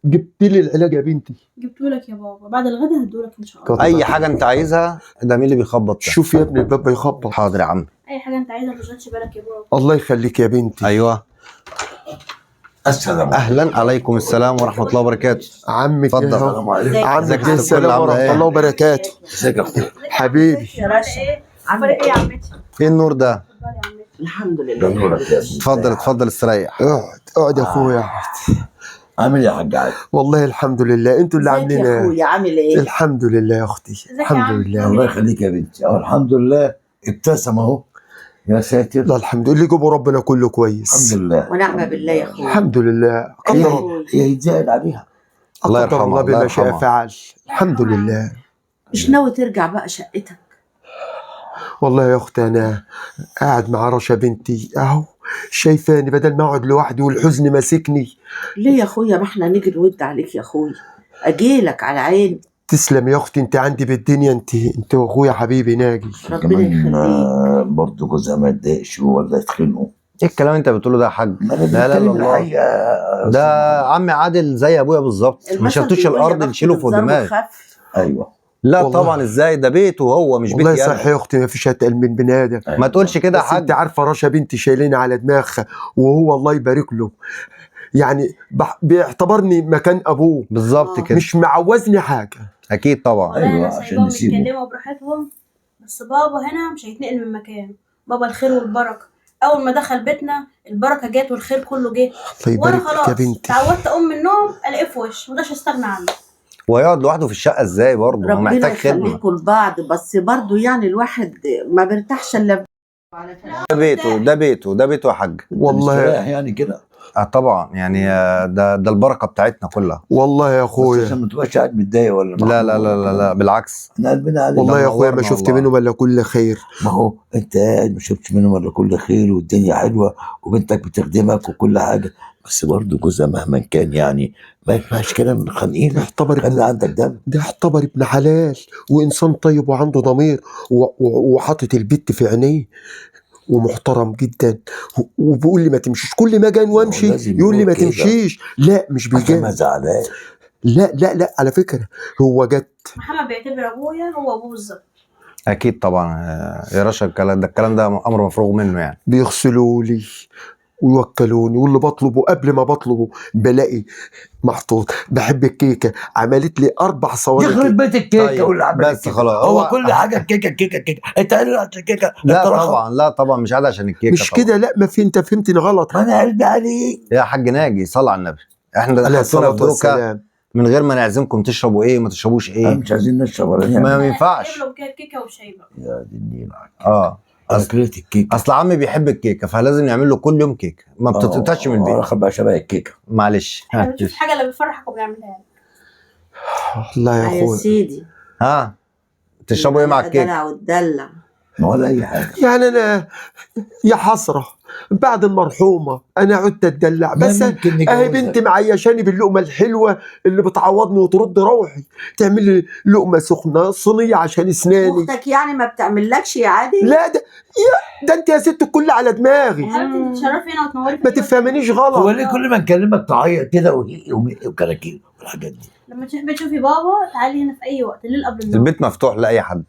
جبت لي العلاج يا بنتي. جبتهولك يا بابا، بعد الغدا هديهولك ان شاء الله. اي حاجه انت عايزها. ده مين اللي بيخبط ده؟ شوف يا ابني الباب بيخبط. حاضر يا عم. اي حاجه انت عايزها ما تشغلش بالك يا بابا. الله يخليك يا بنتي. ايوه. السلام عليكم. اهلا عليكم السلام ورحمه الله وبركاته. عمك اتفضل. السلام عليكم. عمك ازيك السلام ورحمه الله وبركاته. ازيك يا اخويا؟ حبيبي يا رشا عامله ايه يا عمتي؟ ايه النور ده؟ اتفضلي يا عمتي. الحمد ده لله. نورك يا ابني. اتفضل اتفضل استريح. اقعد يا اخويا. عامل ايه يا حاج علي؟ والله الحمد لله، انتوا اللي ازيك يا عاملين. اخويا عامل ايه؟ الحمد لله يا اختي، ازيك يا الحمد عم؟ لله. الله يخليك يا بنتي. الحمد لله ابتسم اهو. يا ساتر. لا الحمد لله، جابوا ربنا كله كويس. الحمد لله. ونعم بالله يا اخويا. الحمد لله. هي قدر هي يتزايد عليها. الله قدر يرحمه، الله الله بما شاء يرحمه. فعل. الحمد لله. مش ناوي ترجع بقى شقتك؟ والله يا اختي انا قاعد مع رشا بنتي اهو، شايفاني بدل ما اقعد لوحدي والحزن ماسكني. ليه يا اخويا؟ ما احنا نيجي نود عليك يا اخويا، اجيلك على عيني. تسلم يا اختي، انت عندي بالدنيا، انت واخويا حبيبي ناجي. ربنا كمان يخليك. برضه جوزها ما يتضايقش ولا يتخنقوا. ايه الكلام اللي انت بتقوله ده يا حاج؟ ما انا لا لا بتكلم الله. الحقيقه. ده عمي عادل زي ابويا بالظبط، ما المثل شفتوش بيقول يا الارض بخت نشيله فوق بالضرب دماغي. خف. ايوه. لا والله. طبعا ازاي، ده بيته هو مش والله بيتي صح انا. يا اختي، ما فيش اتقل من بني ادم. ما تقولش كده يا بس انت حاج. عارفه رشا بنتي شايلين على دماغها، وهو الله يبارك له يعني بيعتبرني مكان ابوه، بالظبط كده. مش معوزني حاجه. اكيد طبعا. أيوة، انا عشان سايباهم نسيبه. يتكلموا براحتهم، بس بابا هنا مش هيتنقل من مكانه. بابا الخير والبركه، اول ما دخل بيتنا البركه جت والخير كله جه. الله وانا يبارك لك يا خلاص بنتي. اتعودت اقوم من النوم الاقيه في وشي، مقدرش استغنى عنه. وهيقعد لوحده في الشقه ازاي برضه؟ هو ربنا محتاج خدمه. يخليكم لبعض، بس برضو يعني الواحد ما بيرتاحش الا ده بيته ده بيته ده بيته يا حاج. والله مستريح يعني كده. طبعا يعني ده البركه بتاعتنا كلها. والله يا بس اخويا. عشان ما تبقاش قاعد متضايق ولا لا لا لا لا, لا بالعكس. احنا قلبنا عليك. والله يا ده اخويا ما منورنا شفت والله. منهم الا كل خير. ما هو انت قاعد ما شفتش منهم الا كل خير والدنيا حلوه وبنتك بتخدمك وكل حاجه، بس برضه جوزها مهما كان يعني ما ينفعش كده من خانقين. يعتبر خلي عندك دم. ده يعتبر ابن حلال وانسان طيب وعنده ضمير وحاطط البت في عينيه ومحترم جدا، وبيقول لي ما تمشيش، كل ما اجي وامشي لازم يقول لي يقول ما كده. تمشيش. لا مش عشان ما بيجامل. زعلاش. لا لا لا على فكره هو جت. محمد بيعتبر ابويا هو ابوه بالظبط. اكيد طبعا يا رشا، الكلام ده امر مفروغ منه يعني. بيغسلوا لي ويوكلوني، واللي بطلبه قبل ما بطلبه بلاقي محطوط. بحب الكيكه، عملت لي 4 صواني يخرب كيكة. بيت الكيكه طيب، واللي عمل بس الكيكة. خلاص. هو كل حاجه الكيكه الكيكه الكيكه. انت قاعد عشان الكيكه؟ لا انت رخم. طبعا لا طبعا مش قاعد عشان الكيكه. مش طبعا. كده، لا ما في، انت فهمتني غلط. ما انا قلبي عليك. يا حاج ناجي صلى على النبي. احنا عليه حطونا الصلاه في دوكه والسلام. من غير ما نعزمكم تشربوا ايه وما تشربوش ايه. مش عايزين نشرب ولا ما نعمل. ينفعش. جيب له كيكه وشاي بقى. يا دي النيل. اصل اكلت الكيكه. اصل عمي بيحب الكيكه فلازم نعمل له كل يوم كيكه، ما بتتقطعش من البيت. رخم بقى شبه الكيكه. معلش. احنا بنشوف حاجه اللي بتفرحك وبنعملها لك. الله يا يا اخويا. سيدي ها تشربوا ايه مع الكيكه؟ دلع وتدلع. ولا اي حاجه. يعني انا يا حسره بعد المرحومه انا عدت اتدلع، بس اهي بنتي معيشاني باللقمه الحلوه اللي بتعوضني وترد روحي، تعمل لي لقمه سخنه صينيه عشان اسناني. اختك يعني ما بتعملكش يا عادل؟ لا ده انت يا ست الكل على دماغي، يا حبيبتي تتشرفي هنا وتنوري في ما أي وقت. تفهمنيش غلط. هو ليه كل ما نكلمك تعيط كده وكراكيب والحاجات دي؟ لما تحبي تشوفي بابا تعالي هنا في اي وقت، الليل قبل النوم. البيت مفتوح لاي حد.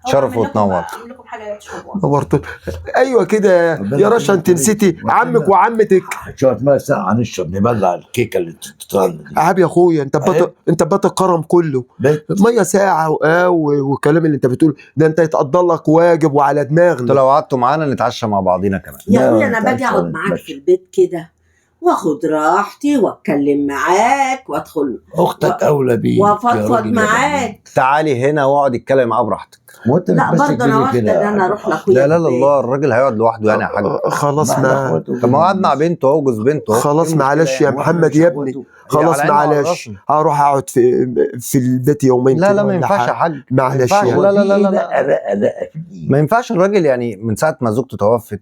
شرف وتنور. اعمل لكم حاجه تشربوها. نورت. ايوه كده يا رشا، انت نسيتي عمك وعمتك. شويه ميه ساقعه نشرب نبلع الكيكه اللي تطلع دي. عيب يا اخويا، انت بات الكرم كله ميه ساعه والكلام اللي انت بتقول ده، انت يتقضى لك واجب وعلى انتوا دماغنا. لو قعدتوا معانا نتعشى مع بعضينا كمان. يا اخويا انا باجي اقعد معاك في البيت كده واخد راحتي واتكلم معاك وادخل اختك اولى بيك وافضفض معاك. تعالي هنا واقعد اتكلم معاه براحتك. وانت لا مش برضه انا واحده ده انا اروح لاخويا. لا لا لا الله، الراجل هيقعد لوحده يعني يا حاج. خلاص ما طب ما هو قاعد مع بنته اهو، جوز بنته اهو. خلاص معلش يا محمد يا ابني، خلاص معلش هروح اقعد في البيت يومين. لا لا ما ينفعش يا حاج. معلش لا لا لا لا لا ما ينفعش. الراجل يعني من ساعه ما زوجته توفت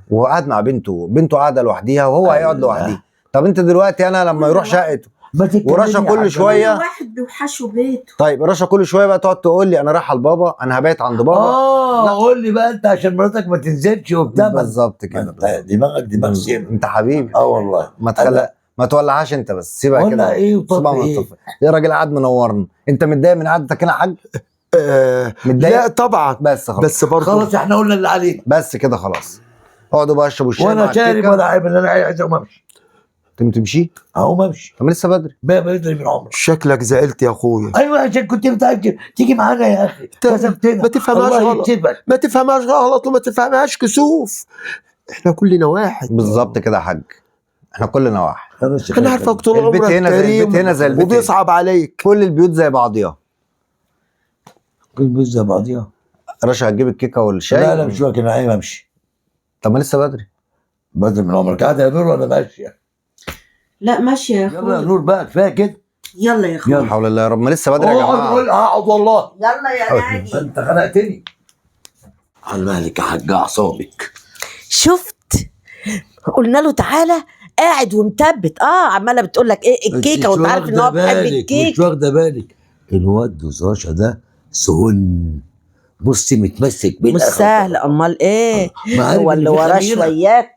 وقعد مع بنته قاعده لوحديها وهو هيقعد لوحديه. طب انت دلوقتي انا لما يروح شقته ورشا كل شويه واحد بيوحشوا بيته. طيب رشا كل شويه بقى تقعد تقول لي انا رايحه لبابا، انا هبيت عند بابا. قول لي بقى انت عشان مراتك ما تنزلش وبتاع. بالظبط كده. دماغك دماغ سيم. انت حبيبي. والله ما تخلق ما تولعهاش انت بس، سيبها ولا كده. ايه وطب سيبها ايه؟ مطفي. يا راجل قاعد منورنا، انت متضايق من قعدتك هنا يا حاج؟ متضايق؟ لا طبعا، بس خلاص. بس برضه خلاص احنا قلنا اللي علينا. بس كده خلاص. اقعدوا بقى اشربوا الشاي ولا مع شارب الكيكة. ولا عيب، اللي انا عايز اقوم امشي. تمشي؟ اقوم امشي. طب ما لسه بدري. ما بدري من عمرك. شكلك زعلت يا اخويا. ايوه عشان كنت متاكد تيجي معانا يا اخي، كسفتنا. ما تفهمهاش الله غلط، يكسبك. ما تفهمهاش غلط وما تفهمهاش كسوف، احنا كلنا واحد. بالظبط كده يا حاج، احنا كلنا واحد. خلاص انا عارفك طول البيت عمرك هنا زي كريم البيت هنا زي البيت هنا. وبيصعب عليك. كل البيوت زي بعضيها. كل بيت زي بعضيها. رشا هتجيب الكيكه والشاي. لا مش وقت، انا عايز امشي. طب ما لسه بدري. بدري من عمرك. قاعده يا نور ولا ماشيه؟ لا ماشيه يا يلا يا اخويا. نور بقى، كفايه كده. يلا يا لا اخويا. حول الله يا رب، ما لسه بدري يا اقعد قول جماعه. هقعد والله. يلا يا ناجي. انت خنقتني. على مالك يا حاج اعصابك. شفت؟ قلنا له تعالى قاعد ومثبت. عماله بتقول لك ايه الكيكه، وانت عارف ان هو بيحب مش الكيك. واخده بالك الواد دوز رشا ده سهل. بصي متمسك بين مش سهل، امال ايه؟ هو اللي وراه شويات.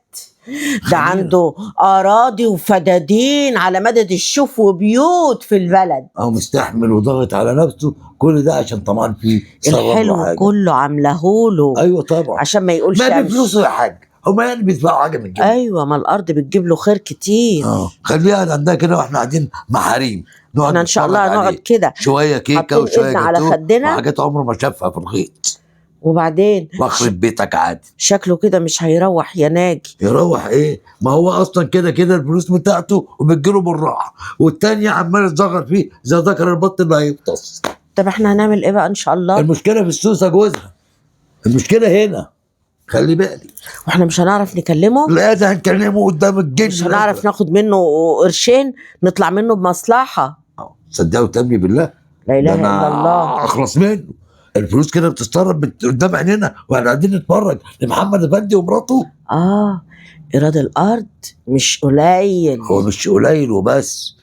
ده عنده اراضي وفدادين على مدد الشوف وبيوت في البلد. او مستحمل وضغط على نفسه كل ده عشان طمعان فيه. الحلو كله عاملهوله. ايوه طبعا. عشان ما يقولش ما أمشي. بفلوسه يا حاج، هما يعني بيدفعوا حاجه من كده. ايوه، ما الارض بتجيب له خير كتير. خليها قاعد عندها كده واحنا قاعدين محاريم. احنا ان شاء الله هنقعد كده شويه كيكه حاطين وشويه ايدنا على جاتوه خدنا. وحاجات عمره ما شافها في الغيط. وبعدين واخرب بيتك عادي. شكله كده مش هيروح يا ناجي. يروح ايه؟ ما هو اصلا كده كده الفلوس بتاعته وبتجيله بالراحه، والتانية عمال تصغر فيه زي ذكر البط اللي هيفطس. طب احنا هنعمل ايه بقى ان شاء الله؟ المشكله في السوسه جوزها. المشكله هنا، خلي بالك. واحنا مش هنعرف نكلمه؟ لا ده هنكلمه قدام الجن. مش هنعرف ناخد منه قرشين نطلع منه بمصلحه. صدقوا وتأمني بالله. لا اله ده أنا الا الله. اخلص منه. الفلوس كده بتسترب قدام عينينا واحنا قاعدين نتفرج لمحمد افندي ومراته. ايراد الارض مش قليل. هو مش قليل وبس،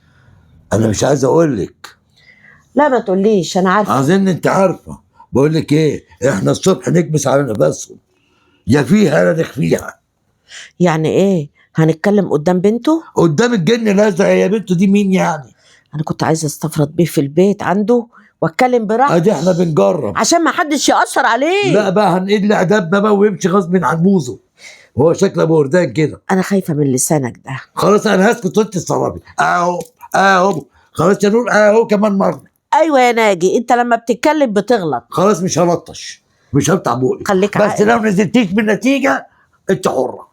انا مش عايز اقول لك. لا ما تقوليش، انا عارفه. اظن انت عارفه. بقول لك ايه، احنا الصبح نكبس على نفسهم، يا فيها لا نخفيها. يعني ايه؟ هنتكلم قدام بنته؟ قدام الجن الازرق. يا بنته دي مين يعني؟ انا كنت عايزه استفرد بيه في البيت عنده واتكلم براحتي. ادي احنا بنجرب عشان ما حدش ياثر عليه. لا بقى هنقل ادبنا بقى ويمشي غصب عن موزه. هو شكله بوردان كده. انا خايفه من لسانك ده. خلاص انا هسكت وانت تتصرفي. اهو خلاص يا نور، اهو كمان مره. ايوه يا ناجي، انت لما بتتكلم بتغلط. خلاص مش هلطش، مش هفتح بوقي. خليك بس عاقل. لو نزلتيش بالنتيجه انت حره.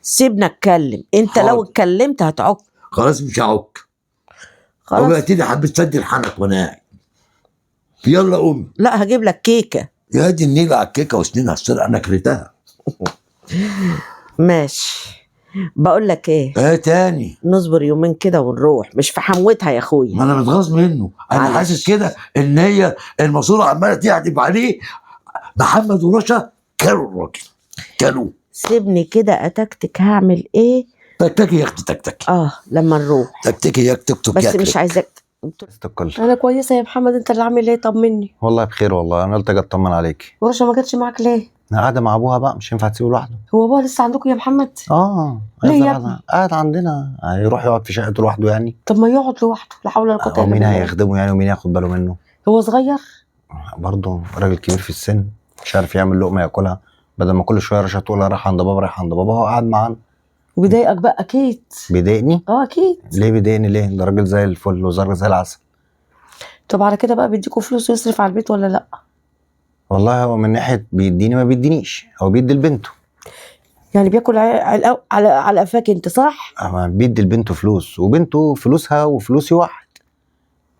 سيبنا اتكلم، انت لو حاضر. اتكلمت هتعك. خلاص مش هعك. خلاص. وبعتلي حبيت سد الحنك وانا قاعد. يلا قومي. لا هجيب لك كيكه. يا دي النيل على الكيكه وسنينها السرقه انا كرهتها. ماشي. بقول لك ايه، ايه تاني؟ نصبر يومين كده ونروح، مش في حموتها يا اخويا. ما انا متغاظ منه. انا معلش. حاسس كده ان هي الماسوره عماله تهدف عليه. محمد ورشا كانوا الراجل، كانوا. سيبني كده اتكتك، هعمل ايه؟ تكتكي يا اختي تكتكي. لما نروح. تكتكي يا تك بس ياكلك. مش عايزاك. استقل. انا كويسه يا محمد، انت اللي عامل ايه؟ طمني. والله بخير والله، انا قلت اجي اطمن عليكي. ورشه ما جاتش معاك ليه؟ انا قاعده مع ابوها بقى، مش ينفع تسيبه لوحده. هو ابوها لسه عندكم يا محمد؟ ليه يا قاعد- ابني؟ قاعد عندنا، هيروح يقعد في شقته لوحده يعني؟ طب ما يقعد لوحده، لا حول ولا قوه الا ومين بالله. هيخدمه يعني، ومين ياخد باله منه؟ هو صغير؟ برضه راجل كبير في السن، مش عارف يعمل لقمه ياكلها، بدل ما كل شويه رشا تقول رايح عند بابا رايح عند بابا، هو قاعد معانا. وبيضايقك بقى اكيد؟ بيضايقني؟ اكيد. ليه بيضايقني ليه؟ ده راجل زي الفل وزرق زي العسل. طب على كده بقى بيديكوا فلوس ويصرف على البيت ولا لا؟ والله هو من ناحيه بيديني ما بيدينيش، هو بيدي لبنته. يعني بياكل على قفاك انت، صح؟ أما بيدي لبنته فلوس، وبنته فلوسها وفلوسي واحد.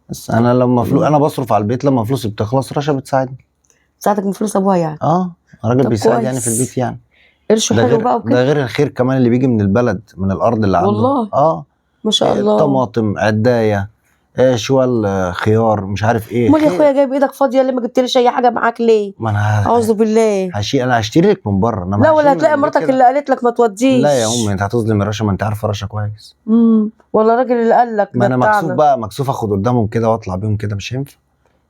بس انا لما انا بصرف على البيت، لما فلوسي بتخلص رشا بتساعدني. ساعتك من فلوس ابوها يعني؟ راجل طب بيساعد كويس. يعني في البيت يعني. قرشه ده حلو غير بقى ده وكده. غير الخير كمان اللي بيجي من البلد، من الارض اللي عنده. والله؟ ما شاء الله. طماطم، عدايه، شوال، خيار، مش عارف ايه. امال يا اخويا جايب ايدك فاضيه ليه؟ ما جبتليش اي حاجه معاك ليه؟ ما انا اعوذ بالله. انا هشتري لك من بره، انما لا ولا هشيل هتلاقي من مراتك كده. اللي قالت لك ما توديش. لا يا امي، انت هتظلم رشا، ما انت عارفه رشا كويس. ولا الراجل اللي قال لك ما ده انا بتاعنا. مكسوف بقى، مكسوف اخد قدامهم كده واطلع بيهم كده، مش هينفع.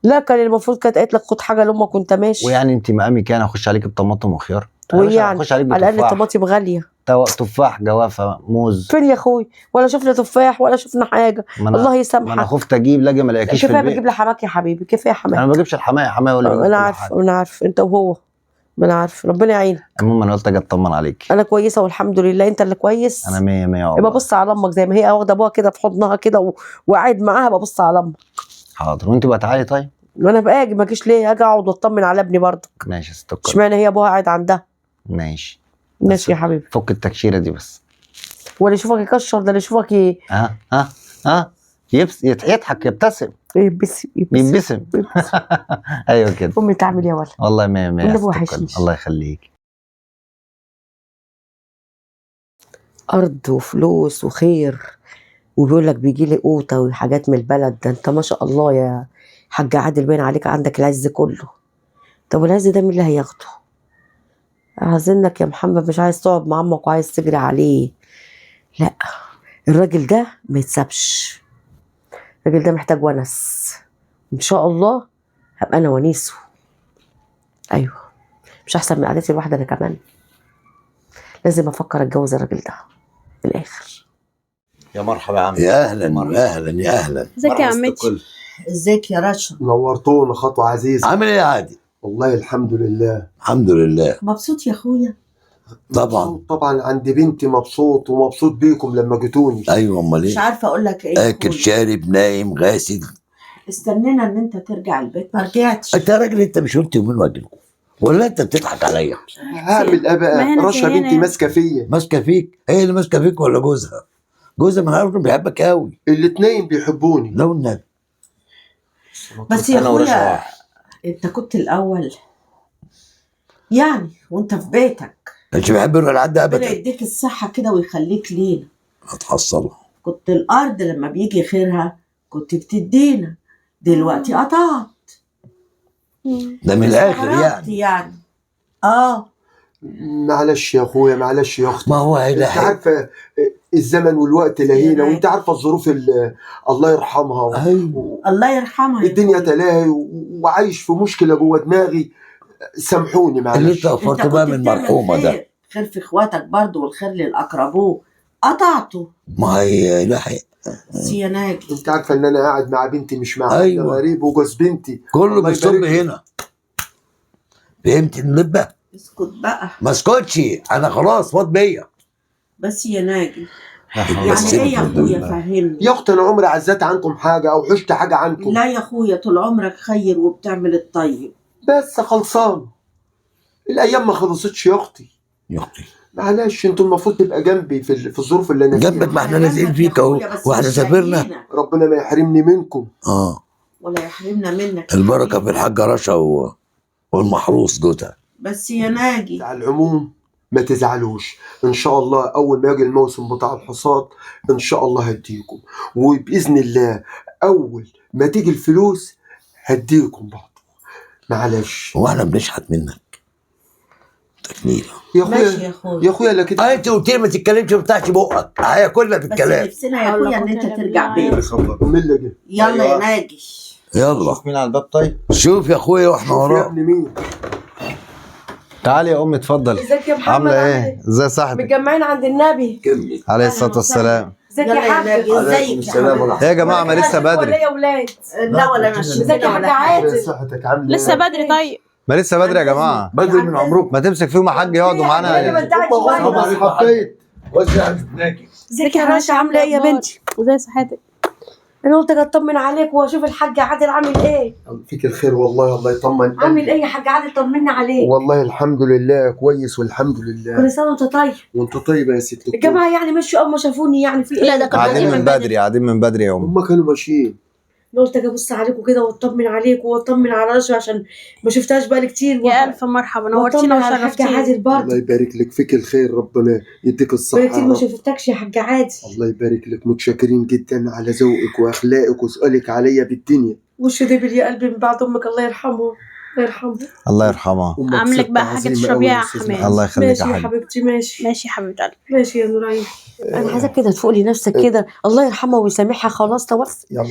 لا كان المفروض كانت قالت لك خد حاجه لامك وانت ماشي. ويعني انت مقامك يعني اخش عليك بطماطم وخيار؟ ويعني اخش عليك على الاقل بتفاح. الطماطم غاليه. تفاح، جوافه، موز. فين يا اخوي؟ ولا شفنا تفاح ولا شفنا حاجه. ما الله ما انا يسامحك. خفت اجيب لاجي ما الاقيكيش في كفايه البيت. بجيب لحماك يا حبيبي، كفايه انا حماك. ما بجيبش الحمايه، حمايه ولا بيجيب انا كل عارف حاجه. انا عارف انت وهو. ما انا عارف، ربنا يعينك. المهم انا قلت اجي اطمن عليك. انا كويسه والحمد لله، انت اللي كويس. انا 100 100 يبقى والله. بص على امك زي ما هي واخده ابوها كده في حضنها كده وقاعد معاها، ببص على امك. حاضر. وانت بقى تعالي طيب. وانا باجي ما اجيش ليه؟ اجي اقعد واطمن على ابني برضه. ماشي يا ست الكل. اشمعنى هي ابوها قاعد عندها؟ ماشي. ماشي يا حبيبي. فك التكشيره دي بس. ولا يشوفك يكشر، ده اللي يشوفك ها يضحك يبتسم. يبسم يبسم. ايوه كده. امي تعمل يا ولد. والله 100 100 والنبي يا ست وحشني. الكل. الله يخليك. ارض وفلوس وخير، وبيقول لك بيجي لي قوطه وحاجات من البلد. ده انت ما شاء الله يا حاج عادل، باين عليك عندك العز كله. طب والعز ده مين اللي هياخده؟ عايزينك يا محمد، مش عايز تقعد مع عمك وعايز تجري عليه. لا، الراجل ده ما يتسابش. الراجل ده محتاج ونس. ان شاء الله هبقى انا ونيسه. ايوه، مش احسن من قعدتي الواحده انا كمان. لازم افكر اتجوز الراجل ده في الاخر. يا مرحبا يا عم. يا اهلا يا اهلا يا اهلا. ازيك يا عمتي؟ ازيك يا رشا؟ نورتونا خطوه عزيزه. عامل ايه يا عادل؟ والله الحمد لله. الحمد لله. مبسوط يا اخويا؟ طبعا. طبعا عند بنتي مبسوط، ومبسوط بيكم لما جيتوني. ايوه امال مش ايه؟ عارفه اقول لك ايه. اكل شارب نايم غاسل. استنينا ان انت ترجع البيت، ما رجعتش. انت يا راجل انت مش قلت يومين واجلكم ولا انت بتضحك عليا؟ هعمل ايه ما بقى؟ هنا رشا زينا. بنتي ماسكه فيا. ماسكه فيك؟ هي اللي ماسكه فيك ولا جوزها؟ جوزها من عارف بيحبك قوي. الاتنين بيحبوني. لو النبي. بس يا أنا ورشا اخويا واحد. انت كنت الاول يعني وانت في بيتك. مش بيحب يروح لحد ربنا ابدا. يديك الصحه كده ويخليك لينا. هتحصلها. كنت الارض لما بيجي خيرها كنت بتدينا، دلوقتي قطعت. ده من الاخر استغربت يعني. معلش يا اخويا، معلش يا اختي. ما هو انت هيلاحق. عارفه الزمن والوقت لهينا، وانت عارفه الظروف الله يرحمها. ايوه. الله يرحمها. الدنيا تلاهي وعايش في مشكله جوه دماغي. سامحوني اللي معلش. انت غفرت بقى من المرحومه ده. خير في اخواتك برضو والخير للاقربوه قطعته. ما هيلاحق. بس يا ناجي انت عارفه ان انا قاعد مع بنتي، مش مع أيوة. حد غريب، وجوز بنتي كله الله بيصب يبارك له. هنا. فهمت اللبه؟ اسكت بقى. ما اسكتش انا خلاص فاض بيا. بس يا ناجي بس يعني ايه يا الحمد اخويا؟ لله. فهمني. يا اختي انا عمري عزت عنكم حاجه او حشت حاجه عنكم. لا يا اخويا، طول عمرك خير وبتعمل الطيب. بس خلصان. الايام ما خلصتش يا اختي. يا اختي معلش انتوا المفروض تبقى جنبي في الظروف اللي انا فيها. جنبك، ما احنا لازقين فيك اهو واحنا سافرنا. ربنا ما يحرمني منكم. ولا يحرمنا منك. البركه في الحاجه رشا والمحروس جوزها. بس يا ناجي على العموم ما تزعلوش، ان شاء الله اول ما يجي الموسم بتاع الحصاد ان شاء الله هديكم، وباذن الله اول ما تيجي الفلوس هديكم بعض. معلش واحنا بنشحت منك تكميله. يا ماشي اخويا، يا اخويا. يا اخويا لا كده. انت قلت لي ما تتكلمش، ما تفتحش بقك، هي كلها بس بالكلام. نفسنا يا اخويا ان انت ترجع بيتك. ملا جه. يلا يا ناجي. يلا مين على الباب طيب؟ شوف يا اخويا واحنا شوف يا وراك. ابني مين. تعالي يا امي اتفضل. ازيك يا محمد؟ عامله ايه؟ ازي صاحبك؟ متجمعين عند النبي. كمل. عليه الصلاه والسلام. ازيك يلا يا يا حاج؟ ناجي. عليكم ازيك السلام يا ورحمة ايه يا جماعه ما لسه ولا بدري. يا ولاد؟ لا ولا ماشي. ازيك يا حاج عادل؟ صحتك عامله لسه ايه؟ بدري طيب. ما لسه بدري يا جماعه. بدري من عمركم. ما تمسك فيهم يا حاج يقعدوا معانا. حبيت. ازيك يا رشا؟ عامله ايه يا بنتي؟ وزي صحتك؟ انا قلت اجي اطمن عليك واشوف الحاج عادل عامل ايه. فيك الخير والله، الله يطمن. عامل ايه يا حاج عادل؟ طمني عليك. والله الحمد لله كويس والحمد لله. كل سنه وانت طيب. وانت طيبه يا ست الكل. الجماعه يعني مشوا اول ما شافوني، يعني في ايه؟ لا، ده كان قاعدين بدري من بدري، قاعدين من بدري يا ام. هم كانوا ماشيين. انا قلت اجي ابص عليكم كده واطمن عليكم واطمن على رشا عشان ما شفتهاش بقالي كتير. يا الف مرحبا، واطمن نورتينا على الحاج وشرفتينا. عادل الله برضه. يبارك لك، فيك الخير، ربنا يديك الصحه. بقالي كتير يا ما رب. شفتكش يا حاج عادل. الله يبارك لك، متشكرين جدا على ذوقك واخلاقك وسؤالك عليا بالدنيا. وش دبل يا قلبي من بعد امك، الله يرحمه. الله يرحمه. الله يرحمها. أمك أعمل لك ست بقى حاجة عظيمة تشربيها أوي يا أستاذ حماد. محمد. الله يخليك ماشي يا يا حاج. حبيبتي، ماشي. ماشي يا حبيبه قلبي. ماشي يا نور عيني. انا عايزك كده تفوق لي نفسك كده، الله يرحمها ويسامحها، خلاص توفى. يلا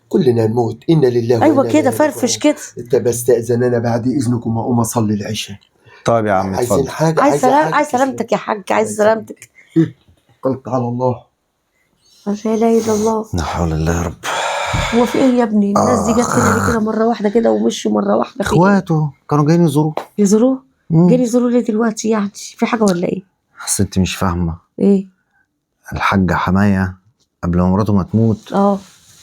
كلنا نموت، إنا لله وإنا ايوه إليه كده راجعون. فرفش كده. انت بستأذن انا بعد اذنكم اقوم اصلي العشاء. طيب يا عم عايزين اتفضل. حاجه؟ عايز حاجة سلامتك يا حاج، عايز سلامتك. قلت على الله. لا اله الا الله. لا حول الله يا رب. هو في ايه يا ابني؟ الناس دي جت كده ليه كده مره واحده كده ومشوا مره واحده؟ في إيه؟ اخواته كانوا جايين يزوروه. يزوروه؟ مم. جاي يزوروه ليه دلوقتي يعني؟ في حاجه ولا ايه؟ بس انت مش فاهمه، ايه؟ الحاجه حمايه قبل ما مراته ما تموت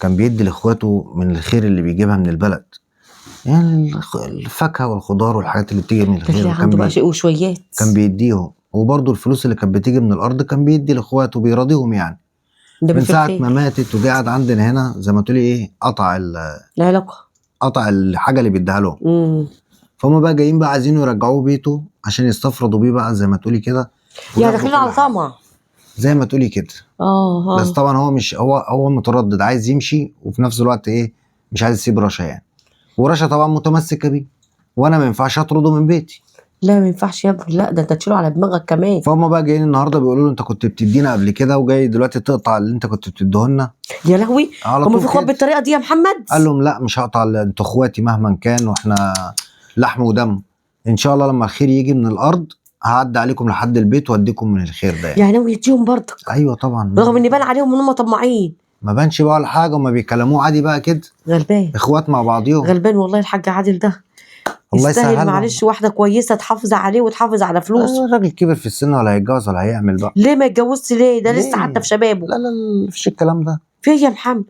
كان بيدي لاخواته من الخير اللي بيجيبها من البلد، يعني الفاكهه والخضار والحاجات اللي بتيجي من ده اللي الخير عنده بقى شيء وشويات. كان بيديهم، وبرضه الفلوس اللي كانت بتيجي من الارض كان بيدي لاخواته بيراضيهم يعني. ده من في ساعه الخير. ما ماتت وقعد عندنا هنا زي ما تقولي ايه، العلاقه. قطع الحاجه اللي بيديها لهم. امم. فهم بقى جايين بقى عايزين يرجعوه بيته عشان يستفردوا بيه بقى زي ما تقولي كده، يعني داخلين على طمع. زي ما تقولي كده. اه. بس طبعا هو مش هو متردد، عايز يمشي وفي نفس الوقت ايه، مش عايز يسيب رشا يعني، ورشا طبعا متمسكه بيه، وانا ما ينفعش اطرده من بيتي. لا ما ينفعش يا ابني، لا ده انت تشيله على دماغك كمان. فهم بقى جايين النهارده بيقولوا له انت كنت بتدينا قبل كده وجاي دلوقتي تقطع اللي انت كنت بتديهولنا. يا لهوي، على هم طول في اخوات كده. بالطريقه دي يا محمد؟ قال لهم لا مش هقطع، انتوا اخواتي مهما كان، واحنا لحم ودم. ان شاء الله لما الخير يجي من الارض هعدي عليكم لحد البيت واديكم من الخير ده يعني ناوي يديهم برضك؟ ايوه طبعا، رغم ان بان عليهم ان هم طماعين. ما بانش بقى ولا حاجه، وما بيكلموه عادي بقى كده، غلبان اخوات مع بعضيهم. غلبان والله الحاج عادل ده. الله يستاهل يسهل. معلش واحده كويسه تحافظ عليه وتحافظ على فلوسه. الراجل كبر في السن ولا هيتجوز ولا هيعمل بقى. ليه ما يتجوزش؟ ليه ده ليه؟ لسه حتى في شبابه. لا لا لا، مفيش الكلام ده. في إيه يا محمد؟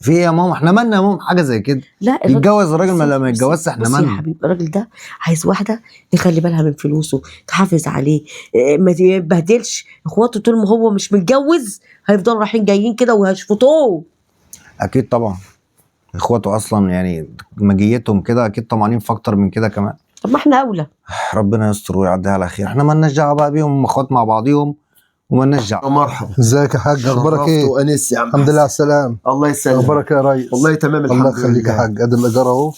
في ايه يا ماما؟ احنا مالنا يا ماما حاجه زي كده؟ لا يتجوز الراجل ما لما يتجوزش احنا بص يا مالنا. حبيبي، الراجل ده عايز واحده يخلي بالها من فلوسه، تحافظ عليه، ما يبهدلش اخواته طول ما هو مش متجوز. هيفضلوا رايحين جايين كده وهيشفطوه. اكيد طبعا، اخواته اصلا يعني مجيتهم كده اكيد طمعانين في اكتر من كده كمان. طب ما احنا اولى. ربنا يستر ويعديها على خير، احنا مالناش دعوه بقى بيهم، هم اخوات مع بعضيهم ومالناش دعوه. مرحبا. ازيك يا حاج، اخبارك ايه؟ وانس يا عم. الحمد لله على السلامه. الله يسلمك. اخبارك يا ريس؟ والله تمام الحمد الله لله. يخليك يا حاج، ادي الايجار اهو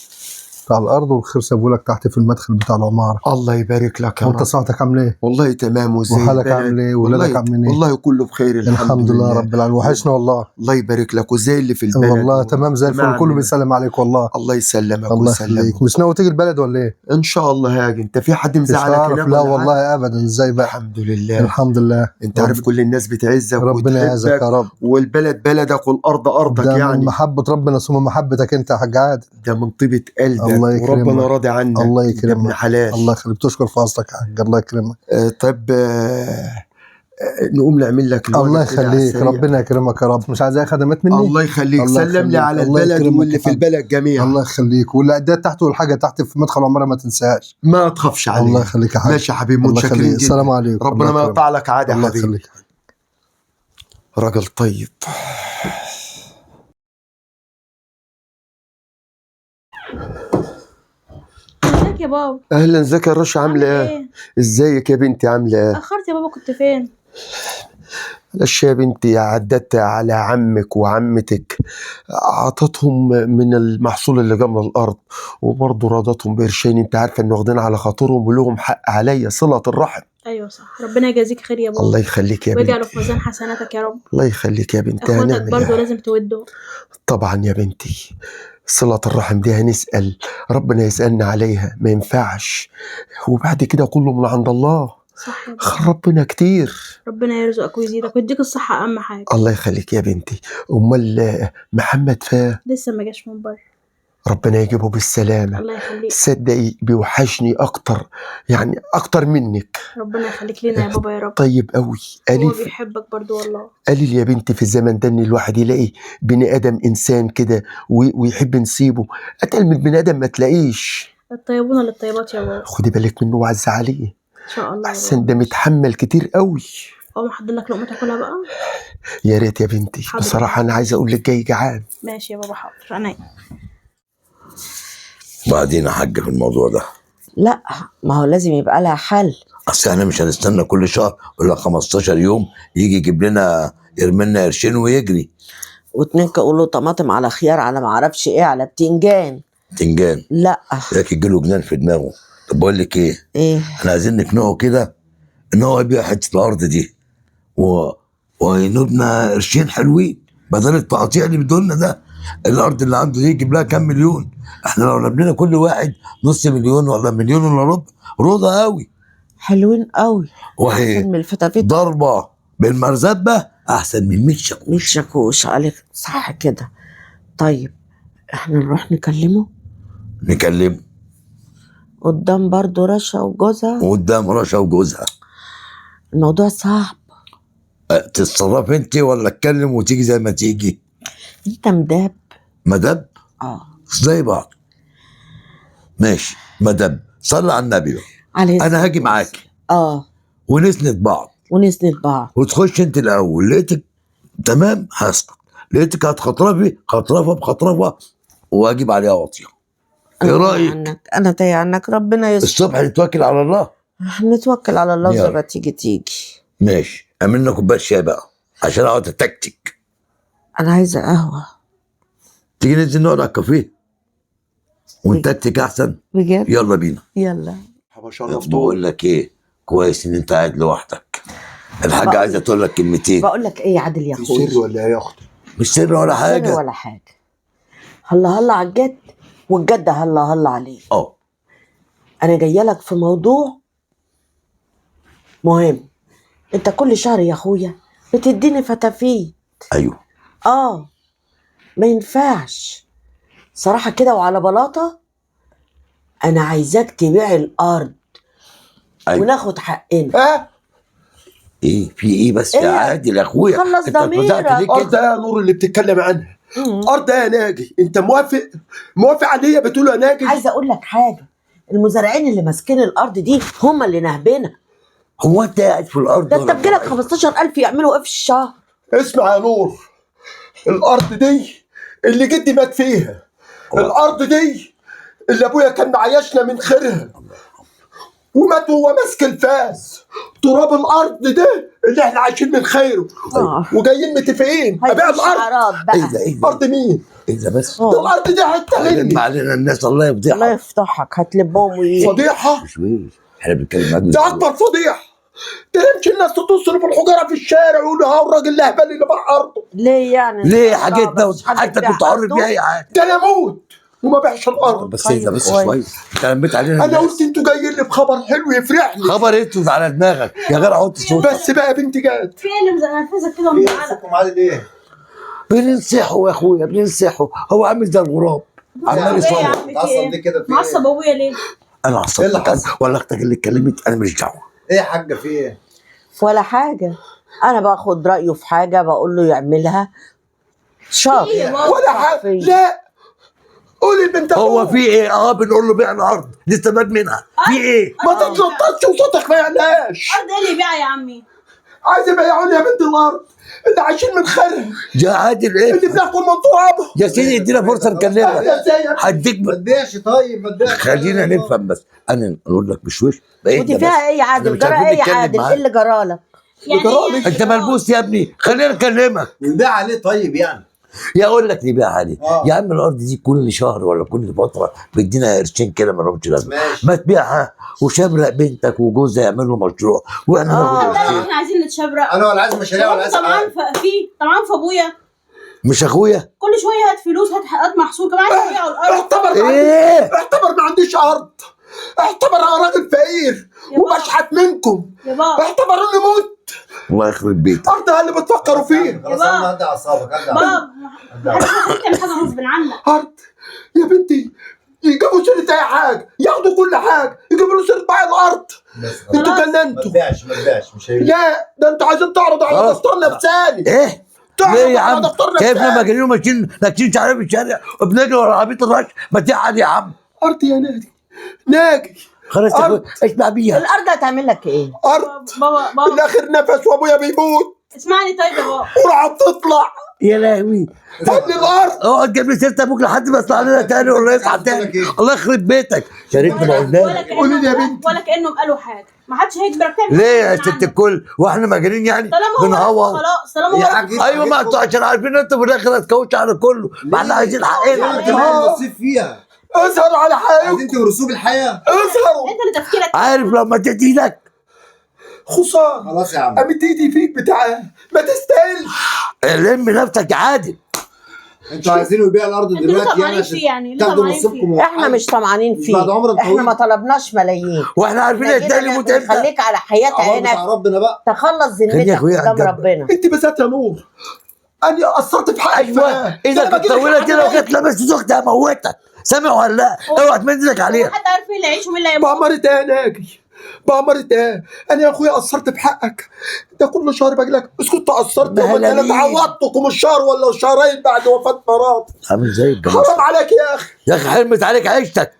بتاع الارض، والخير سابهولك تحت في المدخل بتاع العماره. الله يبارك لك يا وانت رب. صحتك عامل ايه؟ والله تمام. وزي وحالك عامل ايه؟ وولادك عاملين ايه؟ والله كله بخير الحمد لله رب العالمين، وحشنا والله. الله يبارك لك. وزي اللي في البلد والله تمام زي الفل، كله بيسلم عليك والله. الله يسلمك الله ويسلمك. يخليك. مش ناوي تيجي البلد ولا ايه؟ ان شاء الله هاجي. انت في حد مزعلك هنا؟ لا والله ابدا. ازاي بقى؟ الحمد لله. الحمد لله. انت عارف كل الناس بتعزك ربنا يعزك يا رب، والبلد بلدك والارض ارضك. ده يعني من محبه ربنا ثم محبتك انت يا حاج عادل. ده من طيبه قلبك. الله يكرمك. وربنا راضي عنك. الله ده ابن يكرمك. حلال. الله يخليك، تشكر في اصلك يا حاج. الله يكرمك. طيب نقوم نعمل لك الله يخليك، ربنا يكرمك يا رب. مش عايز اي خدمات مني؟ الله يخليك. الله سلم لي على الله البلد يكرمك واللي في البلد جميعا. الله يخليك، والعداد تحت والحاجه تحت في مدخل عمرها ما تنساهاش. ما تخافش عليك. الله يخليك يا حبيبي. ماشي يا حبيبي، الله متشكرين يخليك. جدا. السلام عليكم. ربنا ما يقطع لك عادة يا الله حبيبي. يخليك. راجل طيب. ازيك يا بابا؟ اهلا، ازيك يا رشا؟ عامله ايه؟ ازيك يا بنتي؟ عامله ايه؟ اخرت يا بابا، كنت فين؟ معلش يا بنتي، عدت على عمك وعمتك، عطتهم من المحصول اللي جه من الارض، وبرضه رضتهم بقرشين. انت عارفه ان واخدين على خاطرهم ولهم حق عليا، صله الرحم. ايوه صح، ربنا يجازيك خير يا بابا. الله يخليك يا بنتي. ويجعله في ميزان حسناتك يا رب. الله يخليك يا بنتي. اخواتك هنعمل برضه إيه؟ لازم تودهم. طبعا يا بنتي، صلة الرحم دي هنسأل ربنا يسألنا عليها، ما ينفعش. وبعد كده كله من عند الله. صح يا بابا. خير ربنا كتير. ربنا يرزقك ويزيدك ويديك الصحة أهم حاجة. الله يخليك يا بنتي. أمال محمد لسه ما جاش من بره. ربنا يجيبه بالسلامة. الله يخليك. صدقي بيوحشني أكتر، يعني أكتر منك. ربنا يخليك لنا يا بابا يا رب. طيب قوي. هو قليل بيحبك برضو والله. قليل يا بنتي في الزمن ده إن الواحد يلاقي بني آدم إنسان كده ويحب نسيبه. أتقل من بني آدم ما تلاقيش. الطيبون للطيبات يا بابا. خدي بالك منه وعز عليه. إن شاء الله. أحسن ده متحمل كتير قوي. أقوم أحضر لك لقمة تاكلها بقى. يا ريت يا بنتي. حاضر. بصراحة أنا عايز أقول لك جاي جعان. ماشي يا بابا، حاضر عينيا. بعدين يا حاج في الموضوع ده، لا ما هو لازم يبقى لها حل. اصل احنا مش هنستنى كل شهر ولا 15 يوم يجي يجيب لنا يرمي لنا قرشين ويجري. واتنين كيلو طماطم على خيار على ما اعرفش ايه على بتنجان. تنجان لا لك يجيله جنان في دماغه. طب بقول لك ايه، ايه احنا عايزين نقنعه كده ان هو يبيع حته الارض دي وينوبنا قرشين حلوين بدل التقطيع اللي بدولنا ده. الارض اللي عنده دي يجيب لها كام مليون. احنا لو لمينا كل واحد نص مليون ولا مليون الا ربع رضا قوي. حلوين قوي. وهي احسن من الفتافيت. ضربه بالمرزبه احسن من 100 شاكوش. 100 شاكوش عليك، صح كده. طيب احنا نروح نكلمه نكلم قدام برضو رشا وجوزها. قدام رشا وجوزها. الموضوع صعب. تتصرف انت ولا اتكلم وتيجي زي ما تيجي؟ انت مداب. مدب زي بعض. ماشي مدب، صلي على النبي بقى. عليه انا هاجي معاك ونسند بعض ونسند بعض. وتخش انت الاول، لقيتك تمام هسقط، لقيتك هتخطرفي خطرفه بخطرفه واجب عليها واطيه. ايه رايك؟ انا تايه عنك، ربنا يستر. الصبح نتوكل على الله. نتوكل على الله، زي يلا. ما تيجي. ماشي، اعمل لنا كوبايه شاي بقى عشان اقعد اتكتك. انا عايزه قهوه. تيجي ننزل نقعد على الكافيه ونتكتك احسن. بجد؟ يلا بينا. يلا. بقول لك ايه، كويس ان انت قاعد لوحدك. الحاجه عايزه تقول لك كلمتين. بقول لك ايه يا عادل يا اخويا؟ سر ولا ايه يا اختي؟ مش سر ولا حاجه. سر ولا حاجه. هلا على الجد، والجد هلا عليه. انا جايه لك في موضوع مهم. انت كل شهر يا اخويا بتديني فتافيت. ايوه. ما ينفعش صراحه كده وعلى بلاطه. انا عايزاك تبيع الارض. أيوة. وناخد حقنا. ايه في ايه بس يا عادل يا اخويا؟ خلص ضميرك. ارض ايه يا نور اللي بتتكلم عنها؟ ارض ايه يا ناجي؟ انت موافق عليا بتقول يا ناجي؟ عايزه اقول لك حاجه، المزارعين اللي ماسكين الارض دي هم اللي نهبنا. هو انت قاعد في الارض؟ ده انت بجيلك 15,000 يعملوا ايه في الشهر؟ اسمع يا نور، الارض دي اللي جدي مات فيها، الارض دي اللي ابويا كان معيشنا من خيرها ومات وهو ماسك الفاس. تراب الارض ده اللي احنا عايشين من خيره وجايين متفقين ابيع الارض. ايه ده ارض مين؟ ايه ده بس؟ ده الارض دي هتغني علينا الناس، الله يفضحك. الله يفضحك، هتلبهم ويجي. فضيحه؟ مش احنا بنتكلم معاك. ده اكبر فضيحه. تمشي الناس تصرف الحجاره في الشارع ويقولوا ها الراجل الاهبل اللي باع ارضه. ليه يعني؟ ليه حاجتنا حتى كنت حر بيها يا عادل. ده انا اموت وما بيعش الارض. بس ايه ده بس شويه، انت لميت علينا. انا قلت انتوا جايين لي بخبر حلو يفرحني. خبر اسود على دماغك يا غير حط صوت. بس بقى يا بنت جاد، في ايه اللي منرفزك كده ومزعلك؟ عادل ايه؟ بننصحه يا اخويا بننصحه، هو عامل زي الغراب عمال يصور. عصب ليه كده؟ في ايه؟ معصب ابويا ليه؟ انا عصبتك ولا اختك اللي اتكلمت؟ انا مش دعوه. ايه يا حاجه في ايه؟ ولا حاجه، انا باخد رايه في حاجه بقول له يعملها شاطر. ولا حاجه. لا قولي البنت هو في ايه؟ بنقول له بيع الارض نستفاد منها. في ايه؟ ما تتنططش وصوتك ما يعلاش. ارض ايه اللي يبيعها يا عمي؟ عايز يبيعوا لي يا بنت الارض اللي عايشين من خيرها، يا عادل ايه؟ اللي بناكل من ترابها. يا سيدي ادينا فرصه نكلمك. هديك ما تبيعش. طيب ما تبيعش. خلينا نفهم بس. انا نقول لك بشويش. ودي فيها ايه يا عادل؟ جرى ايه يا عادل؟ ايه اللي جرالك؟ يعني انت ملبوس يا ابني، خلينا نكلمك. نبيع عليه طيب يعني. يا اقول لك نبيع عليه. يا عم الارض دي كل شهر ولا كل فتره بيدينا قرشين كده ما لهمش لازمه. ما تبيعها وشبرق بنتك وجوزها يعملوا مشروع واحنا ناخد قرشين. احنا عايزين نتشبرق. انا ولا عايز مشاريع ولا عايز طبعا طبعا في ابويا مش اخويا؟ كل شويه هات فلوس، هات محصول، كمان عايز يبيعوا الارض. اعتبر ما عنديش ارض، اعتبر انا راجل فقير وبشحت منكم، يا بابا اعتبر اني مت. الله يخرب بيتك. ارض اللي بتفكروا فيها. خلاص يا عم هدي اعصابك. بابا محدش تعمل حاجه غصب عنك. ارض يا بنتي يجيبوا سيرة اي حاجه، ياخدوا كل حاجه، يجيبوا له سيرة بيع الارض. انتوا ما جننتوا. تبيعش مش هيبيع. لا ده انتوا عايزين تعرضوا على دفتر نفساني. ايه؟ تعرضوا ليه يا على عم؟ دفتر شايفنا نفساني. مجانين وماشيين ناكسين شعرنا في الشارع وبنجري ورا عربيه الرش. ما تقعد يا عم. ارض يا ناجي خلاص يا اخويا اسمع بيها. الارض هتعمل لك ايه؟ ارض بابا الاخر نفس وابويا بيموت اسمعني طيب يا بابا. وراح بتطلع يا لهوي. قال لي الارض. اقعد جنب لي سيره ابوك لحد ما يطلع لنا تاني ولا يصحى تاني. الله يخرب بيتك. يا ريتنا ما قلنا. قولي لي يا بنتي. ولا كانهم قالوا حاجه، ما حدش هيجبرك تعمل ليه يا حاجة ست عنك. الكل؟ واحنا مجانين يعني؟ طالما هو بنهوى. خلاص طالما يا هو حاج ايوه ما انتوا عشان عارفين انتوا في الاخر هتكوتش على كله. ما احنا عايزين حقنا. نصيب فيها. اسهر على حالك. عايزين تورثوه بالحياه. اسهروا. انت اللي تفكيرك عارف لما تدي ايدك خسارة. خلاص يا عم. قامت ايدي فيك بتاع ما تستاهلش. لم نفسك يا عادل. انتوا عايزينه يبيع الارض انتوا ليه دلوقتي يعني طمعانين عشان فيه يعني؟ ليه تاخدوا طمعانين فيه؟ نصيبكم احنا مش طمعانين مش فيه، بعد عمر احنا طويل. ما طلبناش ملايين. واحنا عارفين احنا التاني جينا يموت امتى. خليك على حياة عمر بتاع عينك، ربنا بقى. تخلص خلي يا ذمتك اخويا قدام عالجنب. ربنا. انت بالذات يا نور انا قصرت في حقك ايوه اذا كانت طويله كده وكانت لابس اختها هموتك، سامع ولا لا؟ اوعى تمد ايدك عليها. حد عارف مين اللي هيعيش ومين اللي هيموت؟ بأمارة ايه يا ناجي؟ بأمارة ايه؟ انا يا اخويا قصرت في حقك، ده كل شهر باجي لك، بس كنت قصرت يوم مهلا انا بيك. عوضتكم الشهر ولا شهرين بعد وفاه مراتي. عامل زي الجاموس. حرام عليك يا اخي، يا اخي حرمت عليك عيشتك.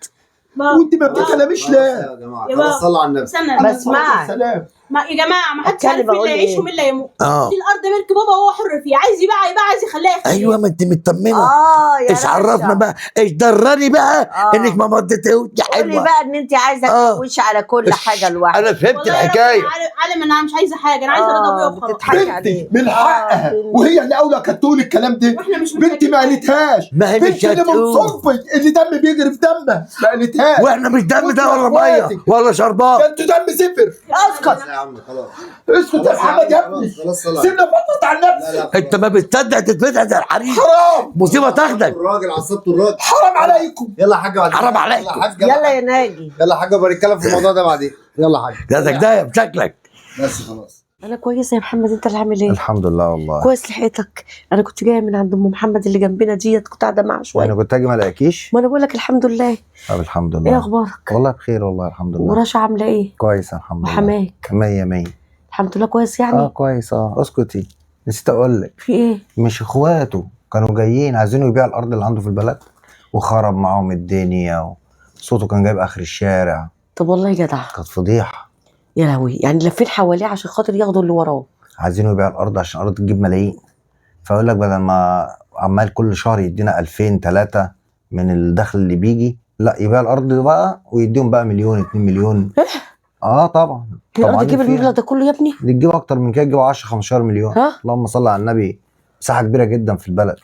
وانت ما بتكلميش ليه؟ يا جماعه يا خلاص بابا. صلوا على النبي. استنى بسمعك. سلام. يا جماعه ما حدش اتكلم عارف مين اقول اللي هيعيش ايه؟ ومين اللي هيموت. اه دي الارض ملك بابا وهو حر فيها، عايز يبيع عايز يخليها يخليها. ايوه ما انت مطمنه. يا ايش عرفنا بقى؟ ايش دراني بقى انك ما مضيتيش يا قولي حلوه. بقى ان انت عايزه تكوشي على كل حاجه لوحدك. انا فهمت والله يا رب الحكايه. أنا عالم ان انا مش عايزه حاجه، انا عايزه رضا ابويا وخلاص. بتضحكي بنتي عليه. من حقها وهي اللي اولى كانت تقول الكلام ده. واحنا مش بنتي ما قالتهاش، ما هي مش بنتي اللي من هتقول. صنفي اللي دم بيجري في دمها ما قالتهاش. واحنا مش دم ده ولا وانتوا ميه اخواتي. ولا شربات. ده انتوا دم زفر. اسكت. يا عم خلاص اسكت يا محمد يا ابني، خلاص صلوا على سيبنا فترة على النفس. لا لا انت ما بتصدق تتفتح زي الحريم. حرام مصيبه تاخدك. الراجل عصبتوا الراجل. حرام عليكم. يلا يا حاجه بعد حرام كده. عليك. يلا يا حاجه. يلا يا ناجي. يلا يا حاجه بنتكلم في الموضوع ده بعدين. يلا يا حاجه. جاتك ده بشكلك. بس خلاص. انا كويسه يا محمد، انت اللي عامل ايه؟ الحمد لله والله. كويس لحقتك. انا كنت جايه من عند ام محمد اللي جنبنا ديت، كنت قاعده معاها شويه. انا كنت اجي ما الاقيش. ما انا بقول لك الحمد لله. طب الحمد ايه لله. اخبارك؟ والله بخير والله الحمد لله. ورشا عامله ايه؟ كويس الحمد لله. وحماك؟ مية مية. الحمد لله كويس يعني. كويس اسكتي. نسيت اقول لك، في ايه؟ مش اخواته كانوا جايين عايزينه يبيع الارض اللي عنده في البلد وخرب معاهم الدنيا صوته كان جايب اخر الشارع. طب والله جدع. كانت فضيحه. يا لهوي، يعني لفين حواليه عشان خاطر ياخدوا اللي وراه. عايزينه يبيع الارض عشان الارض تجيب ملايين، فيقول لك بدل ما عمال كل شهر يدينا 2000 3 من الدخل اللي بيجي، لا يبيع الارض بقى ويديهم بقى مليون 2 مليون. طبعا هي الارض طبعاً تجيب فيها. المبلغ ده كله يا ابني؟ دي تجيب اكتر من كده، تجيب 10 15 مليون. ها؟ اللهم صل على النبي. مساحه كبيره جدا في البلد.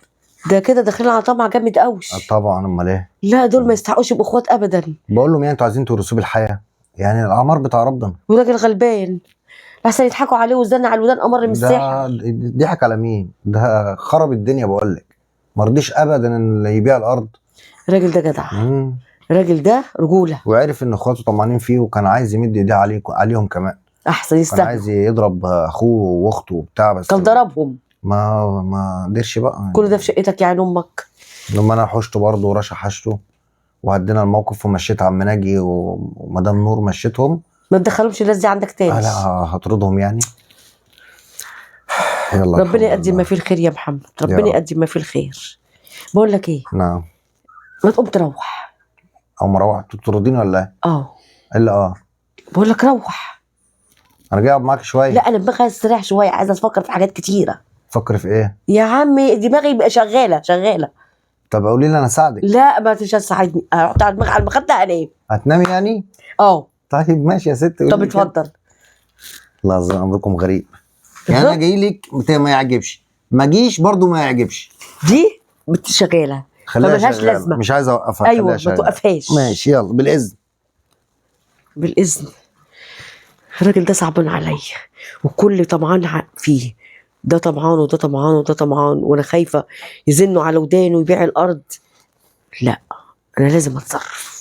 ده كده داخلين على طمع جامد قوي. طبعا امال ايه. لا دول ما يستحقوش يبقوا اخوات ابدا. بقول لهم يعني انتوا عايزين تورثوه بالحياه، يعني الاعمار بتاع ربنا. وراجل غلبان لحسن يضحكوا عليه وزن على الودان امر من الساحه. ده ضحك على مين؟ ده خرب الدنيا بقول لك. ما رضيش ابدا ان يبيع الارض. الراجل ده جدع. الراجل ده رجوله. وعرف ان اخواته طمعانين فيه وكان عايز يمد ايديه عليهم كمان. احسن كان يستاهل. عايز يضرب اخوه واخته وبتاع بس كان ضربهم. ما قدرش بقى. كل ده في شقتك يا عين امك. لما انا حشته برضه ورشا حشته وهدينا الموقف ومشيت عم ناجي ومدام نور مشيتهم. ما تدخلهمش الناس دي عندك تاني. لا هطردهم يعني. يلا ربنا يقدم ما فيه الخير يا محمد، ربنا يقدم ما فيه الخير. بقول لك ايه؟ نعم. ما تقوم تروح. او مروح تطرديني ولا ايه؟ الا بقول لك روح. انا جاي اقعد معاك شويه. لا انا دماغي عايز استريح شويه، عايزه افكر في حاجات كتيره. فكر في ايه؟ يا عمي دماغي بقى شغاله. طب قولي لي انا اساعدك. لا ما تساعدني، احط على دماغي على المخده انام. هتنامي يعني؟ طيب ماشي يا ست. طب اتفضل. الله يعظم امركم غريب. يعني انا جاي لك ما يعجبش، ما جيش برضو ما يعجبش. دي شغاله فملهاش لازمه. مش عايز اوقفها. ايوه ما توقفهاش. ماشي يلا بالاذن. بالاذن. الراجل ده صعبان عليا وكل طمعان فيه، ده طمعان وده طمعان وده طمعان، وانا خايفه يزنوا على ودانه ويبيع الارض. لا انا لازم اتصرف.